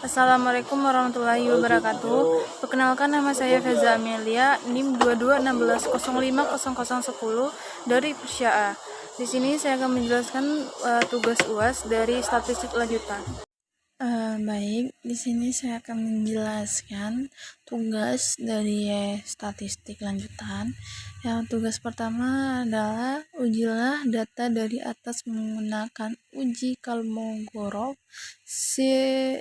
Assalamualaikum warahmatullahi wabarakatuh. Perkenalkan, nama saya Feza Amelia, NIM 2216050010 dari Persya A. Di sini saya akan menjelaskan tugas UAS dari statistik lanjutan. Baik, di sini saya akan menjelaskan tugas dari statistik lanjutan. Yang tugas pertama adalah ujilah data dari atas menggunakan uji Kolmogorov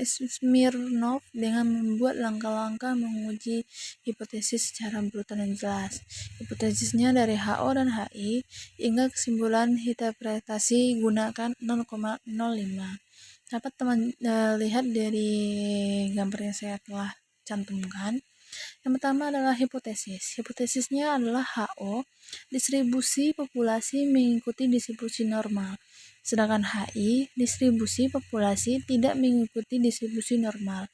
Smirnov dengan membuat langkah-langkah menguji hipotesis secara brutal dan jelas. Hipotesisnya dari HO dan HI hingga kesimpulan interpretasi gunakan 0,05. Dapat teman lihat dari gambar yang saya telah cantumkan. Yang pertama adalah hipotesis. Hipotesisnya adalah HO, distribusi populasi mengikuti distribusi normal. Sedangkan HI, distribusi populasi tidak mengikuti distribusi normal.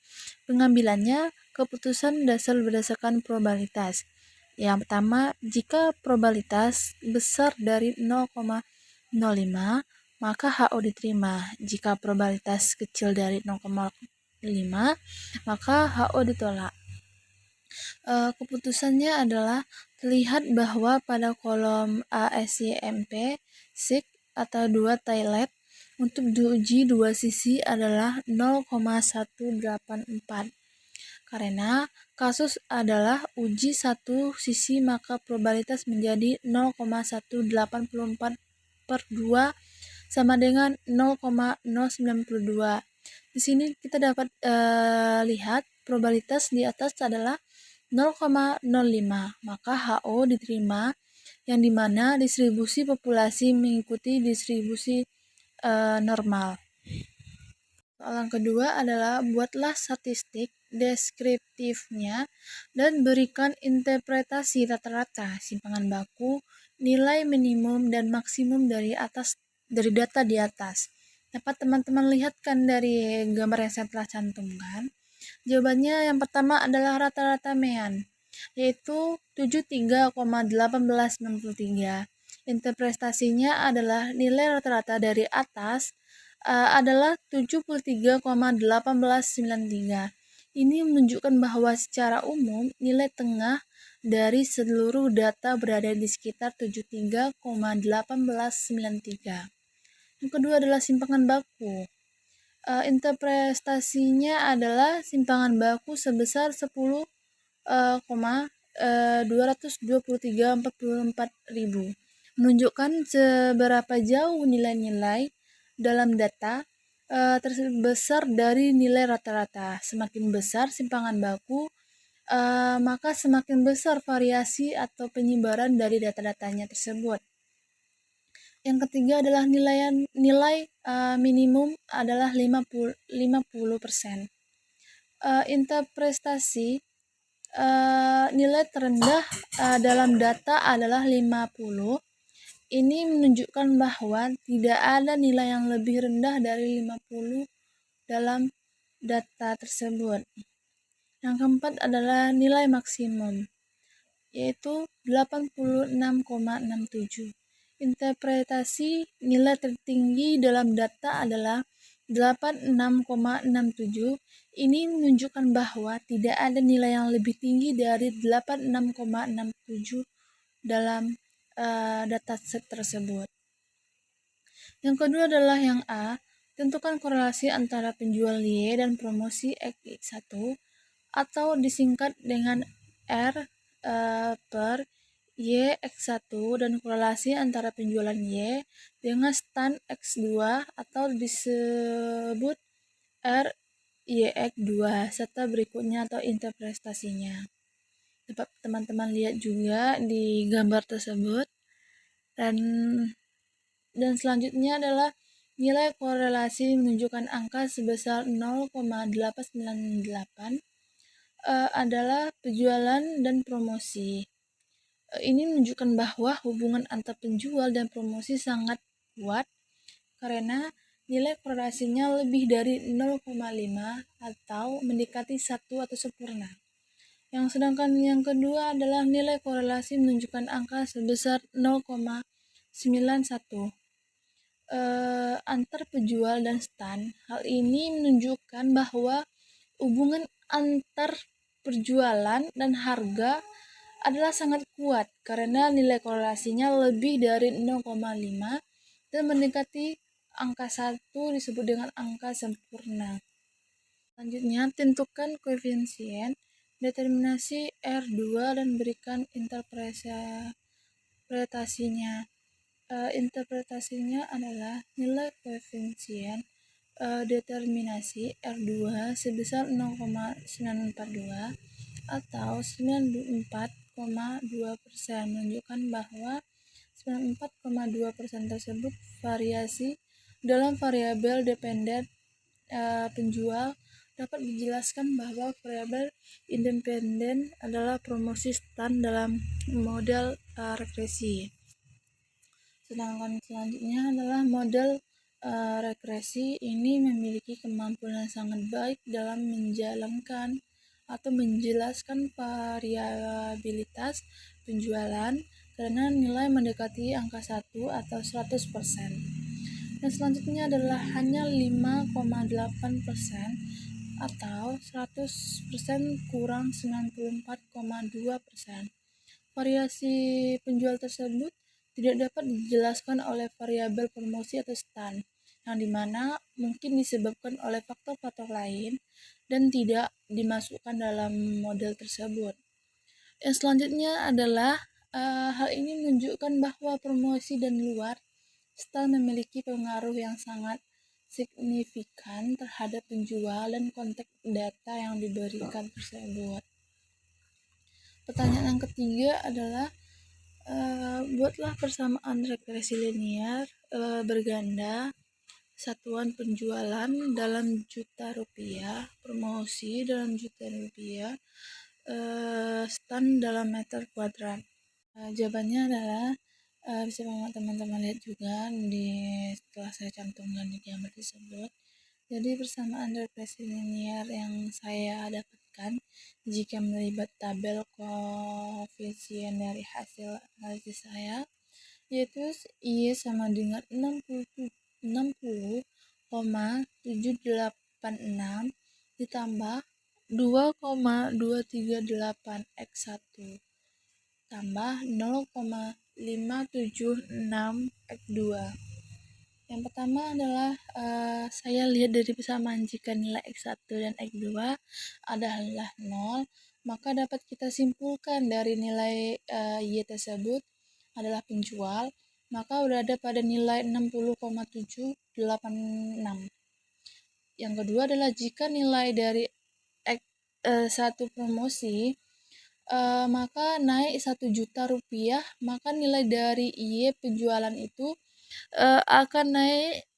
Pengambilannya keputusan dasar berdasarkan probabilitas. Yang pertama, jika probabilitas besar dari 0,05, maka HO diterima. Jika probabilitas kecil dari 0,5, maka HO ditolak. Keputusannya adalah terlihat bahwa pada kolom ASYMP, SIG atau 2 Thailand untuk diuji dua sisi adalah 0,184. Karena kasus adalah uji satu sisi, maka probabilitas menjadi 0,184 per 2 sama dengan 0,092. Di sini kita dapat lihat probabilitas di atas adalah 0,05, maka HO diterima, yang dimana distribusi populasi mengikuti distribusi normal. Soalan kedua adalah buatlah statistik deskriptifnya dan berikan interpretasi rata-rata simpangan baku, nilai minimum dan maksimum dari data di atas. Dapat teman-teman lihatkan dari gambar yang saya telah cantumkan. Jawabannya yang pertama adalah rata-rata Mean, yaitu 73,1893. Interpretasinya adalah nilai rata-rata dari atas adalah 73,1893. Ini menunjukkan bahwa secara umum nilai tengah dari seluruh data berada di sekitar 73,1893. Yang kedua adalah simpangan baku. Interpretasinya adalah simpangan baku sebesar 10,223,44,000, menunjukkan seberapa jauh nilai-nilai dalam data terbesar dari nilai rata-rata. Semakin besar simpangan baku, maka semakin besar variasi atau penyebaran dari data-datanya tersebut. Yang ketiga adalah nilai minimum adalah 50%. Interpretasi nilai terendah dalam data adalah 50. Ini menunjukkan bahwa tidak ada nilai yang lebih rendah dari 50 dalam data tersebut. Yang keempat adalah nilai maksimum, yaitu 86,67. Interpretasi nilai tertinggi dalam data adalah 86,67. Ini menunjukkan bahwa tidak ada nilai yang lebih tinggi dari 86,67 dalam data set tersebut. Yang kedua adalah yang A. Tentukan korelasi antara penjual Y dan promosi X1 atau disingkat dengan R per Y X1 dan korelasi antara penjualan Y dengan stand X2 atau disebut R YX2 serta berikutnya atau interpretasinya. Dapat teman-teman lihat juga di gambar tersebut. Dan selanjutnya adalah nilai korelasi menunjukkan angka sebesar 0,898 adalah penjualan dan promosi. Ini menunjukkan bahwa hubungan antar penjual dan promosi sangat kuat karena nilai korelasinya lebih dari 0,5 atau mendekati 1 atau sempurna. Sedangkan yang kedua adalah nilai korelasi menunjukkan angka sebesar 0,91 antar penjual dan stand. Hal ini menunjukkan bahwa hubungan antar perjualan dan harga adalah sangat kuat karena nilai korelasinya lebih dari 0,5 dan mendekati angka 1 disebut dengan angka sempurna. Selanjutnya, tentukan koefisien determinasi R2 dan berikan interpretasinya. Interpretasinya adalah nilai koefisien determinasi R2 sebesar 0,942 atau 94,2%, menunjukkan bahwa 94,2% tersebut variasi dalam variabel dependen penjual dapat dijelaskan bahwa variabel independen adalah promosi stand dalam model regresi. Sedangkan selanjutnya adalah model regresi ini memiliki kemampuan yang sangat baik dalam menjalankan atau menjelaskan variabilitas penjualan karena nilai mendekati angka 1 atau 100%. Dan selanjutnya adalah hanya 5,8% atau 100% kurang 94,2%. Variasi penjual tersebut tidak dapat dijelaskan oleh variabel promosi atau stand, yang dimana mungkin disebabkan oleh faktor-faktor lain dan tidak dimasukkan dalam model tersebut. Yang selanjutnya adalah hal ini menunjukkan bahwa promosi dan luar stand memiliki pengaruh yang sangat signifikan terhadap penjual dan konteks data yang diberikan tersebut. Pertanyaan yang ketiga adalah buatlah persamaan regresi linear berganda satuan penjualan dalam juta rupiah, promosi dalam juta rupiah, stand dalam meter kuadrat. Jawabannya adalah bisa teman-teman lihat juga setelah saya cantumkan di gambar tersebut. Jadi persamaan regresi linear yang saya dapatkan jika melibat tabel koefisien dari hasil analisis saya, yaitu Y sama dengan 60,786 ditambah 2,238 X1 tambah 0,576 X2. Yang pertama adalah saya lihat dari persamaan jika nilai X1 dan X2 adalah 0, maka dapat kita simpulkan dari nilai Y tersebut adalah penjual, maka berada pada nilai 60,786. Yang kedua adalah jika nilai dari X1 promosi maka naik 1 juta rupiah, maka nilai dari Y penjualan itu akan naik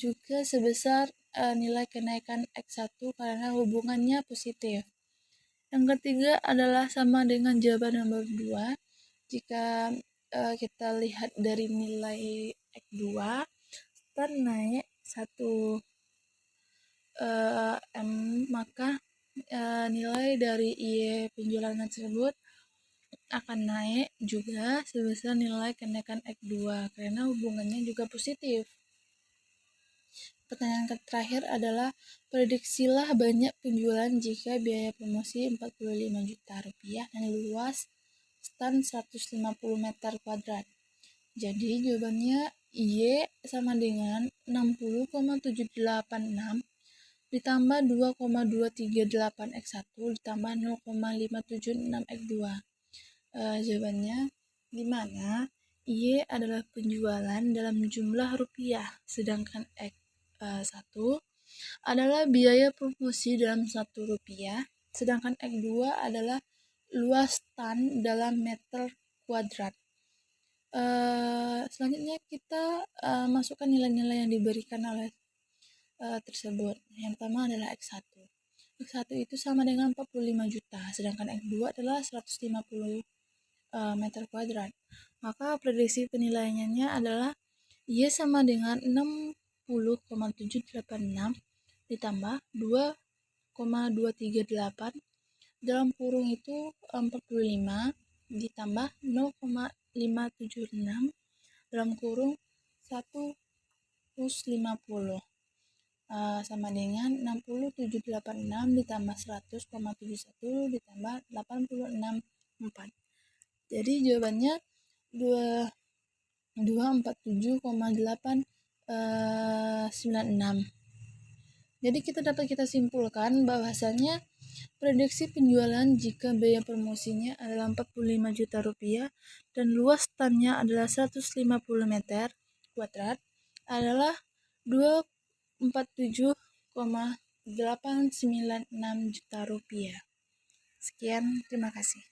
juga sebesar nilai kenaikan X1 karena hubungannya positif. Yang ketiga adalah sama dengan jawaban nomor 2. Jika kita lihat dari nilai X2 stand naik 1 M, maka nilai dari Y penjualan tersebut akan naik juga sebesar nilai kenaikan X2 karena hubungannya juga positif. Pertanyaan terakhir adalah prediksilah banyak penjualan jika biaya promosi 45 juta rupiah dan luas stand 150 meter kuadrat. Jadi jawabannya Y sama dengan 60,786 ditambah 2,238 X1 ditambah 0,576 X2. Jawabannya di mana Y adalah penjualan dalam jumlah rupiah, sedangkan X1 adalah biaya promosi dalam 1 rupiah, sedangkan X2 adalah luas stand dalam meter kuadrat. Selanjutnya kita masukkan nilai-nilai yang diberikan oleh tersebut. Yang pertama adalah X1. X1 itu sama dengan 45 juta, sedangkan X2 adalah 150 meter kuadrat. Maka prediksi penilaiannya adalah Y sama dengan 60,786 ditambah 2,238 dalam kurung itu 45 ditambah 0,576 dalam kurung 150. sama dengan 60.786 ditambah 100,71 ditambah 86,4. Jadi jawabannya 247,896. Jadi kita simpulkan bahwasannya prediksi penjualan jika biaya promosinya adalah 45 juta rupiah dan luas tannya adalah 150 meter kuadrat adalah 247,896 juta rupiah. Sekian, terima kasih.